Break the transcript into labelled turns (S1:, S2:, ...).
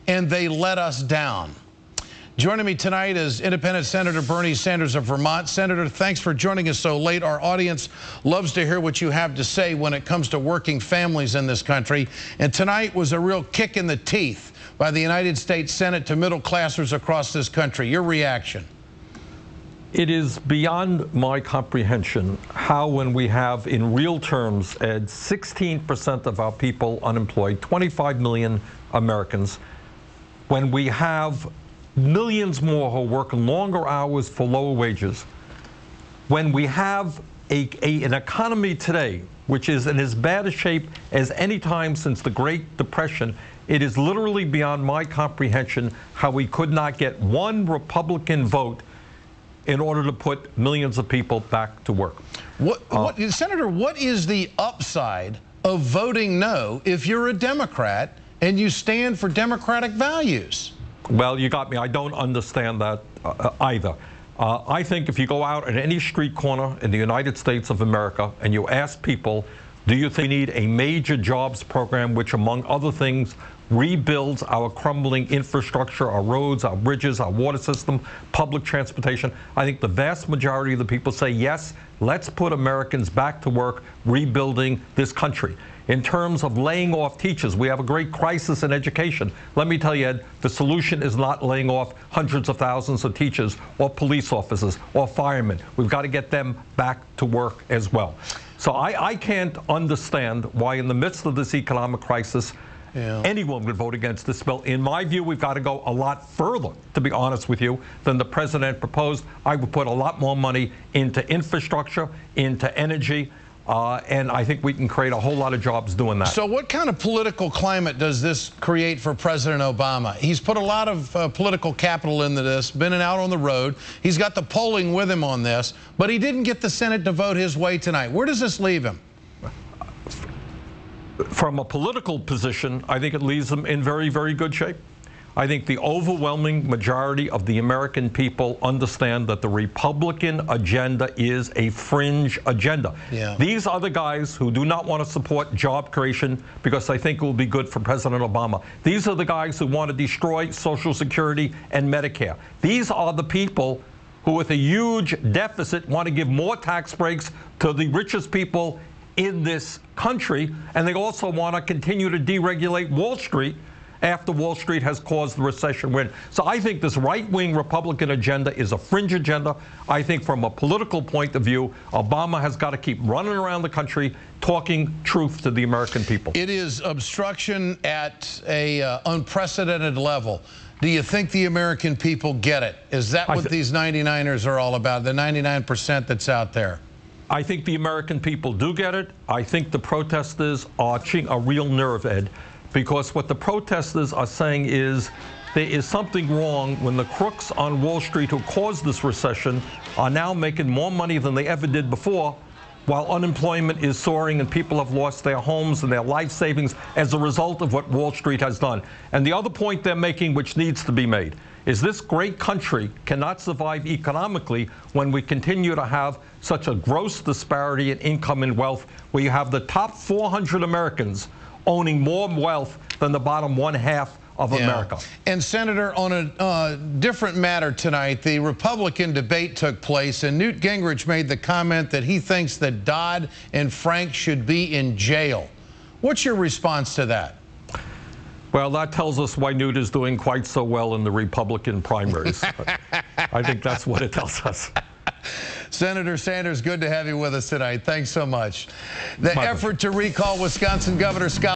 S1: and they let us down. Joining me tonight is Independent Senator Bernie Sanders of Vermont. Senator, thanks for joining us so late. Our audience loves to hear what you have to say when it comes to working families in this country. And tonight was a real kick in the teeth by the United States Senate to middle classers across this country. Your reaction?
S2: It is beyond my comprehension how, when we have in real terms, Ed, 16% of our people unemployed, 25 million Americans, when we have millions more who work longer hours for lower wages, when we have an economy today which is in as bad a shape as any time since the Great Depression, it is literally beyond my comprehension how we could not get one Republican vote in order to put millions of people back to work.
S1: Senator, what is the upside of voting no if you're a Democrat and you stand for democratic values?
S2: Well, you got me. I don't understand that either. I think if you go out at any street corner in the United States of America and you ask people, do you think we need a major jobs program which, among other things, rebuilds our crumbling infrastructure, our roads, our bridges, our water system, public transportation? I think the vast majority of the people say, yes, let's put Americans back to work rebuilding this country. In terms of laying off teachers, we have a great crisis in education. Let me tell you, Ed, the solution is not laying off hundreds of thousands of teachers or police officers or firemen. We've got to get them back to work as well. So I can't understand why, in the midst of this economic crisis, anyone would vote against this bill. In my view, we've got to go a lot further, to be honest with you, than the president proposed. I would put a lot more money into infrastructure, into energy, and I think we can create a whole lot of jobs doing that.
S1: So what kind of political climate does this create for President Obama? He's put a lot of political capital into this, been out on the road. He's got the polling with him on this, but he didn't get the Senate to vote his way tonight. Where does this leave him?
S2: From a political position, I think it leaves them in very, very good shape. I think the overwhelming majority of the American people understand that the Republican agenda is a fringe agenda. These are the guys who do not want to support job creation because they think it will be good for President Obama. These are the guys who want to destroy Social Security and Medicare. These are the people who, with a huge deficit, want to give more tax breaks to the richest people in this country, and they also want to continue to deregulate Wall Street after Wall Street has caused the recession we're in. So I think this right-wing Republican agenda is a fringe agenda. I think from a political point of view, Obama has got to keep running around the country talking truth to the American people. It
S1: is obstruction at a unprecedented level. Do you think the American people get it? Is that what these 99ers are all about, the 99% that's out there?
S2: I think the American people do get it. I think the protesters are arching a real nerve, Ed, because what the protesters are saying is there is something wrong when the crooks on Wall Street who caused this recession are now making more money than they ever did before, while unemployment is soaring and people have lost their homes and their life savings as a result of what Wall Street has done. And the other point they're making, which needs to be made, is this great country cannot survive economically when we continue to have such a gross disparity in income and wealth, where you have the top 400 Americans owning more wealth than the bottom 1/2 of America.
S1: And Senator, on a different matter tonight, the Republican debate took place, and Newt Gingrich made the comment that he thinks that Dodd and Frank should be in jail. What's your response to that?
S2: Well, that tells us why Newt is doing quite so well in the Republican primaries. I think that's what it tells us.
S1: Senator Sanders, good to have you with us tonight. Thanks so much. The effort to recall Wisconsin Governor Scott